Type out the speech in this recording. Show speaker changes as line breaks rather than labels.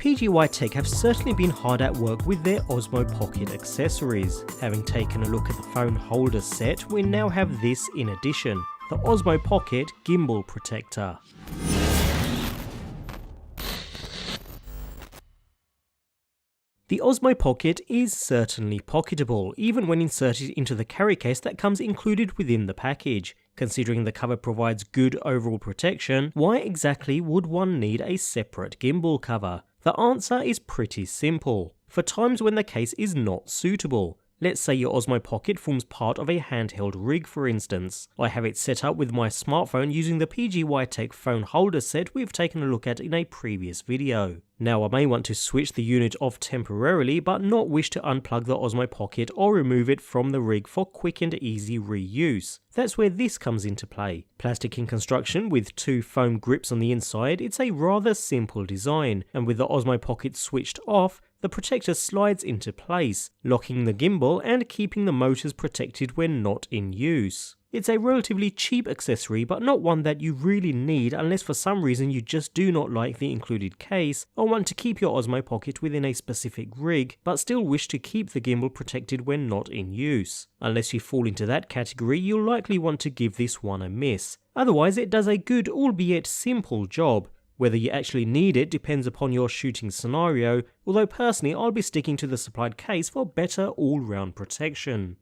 PGYTech have certainly been hard at work with their Osmo Pocket accessories. Having taken a look at the phone holder set, we now have this in addition, the Osmo Pocket Gimbal Protector. The Osmo Pocket is certainly pocketable, even when inserted into the carry case that comes included within the package. Considering the cover provides good overall protection, why exactly would one need a separate gimbal cover? The answer is pretty simple. For times when the case is not suitable. Let's say your Osmo Pocket forms part of a handheld rig, for instance. I have it set up with my smartphone using the PGYTech phone holder set we've taken a look at in a previous video. Now I may want to switch the unit off temporarily but not wish to unplug the Osmo Pocket or remove it from the rig for quick and easy reuse. That's where this comes into play. Plastic in construction with two foam grips on the inside, it's a rather simple design, and with the Osmo Pocket switched off, the protector slides into place, locking the gimbal and keeping the motors protected when not in use. It's a relatively cheap accessory, but not one that you really need unless for some reason you just do not like the included case or want to keep your Osmo Pocket within a specific rig, but still wish to keep the gimbal protected when not in use. Unless you fall into that category, you'll likely want to give this one a miss. Otherwise, it does a good, albeit simple job. Whether you actually need it depends upon your shooting scenario, although personally I'll be sticking to the supplied case for better all-round protection.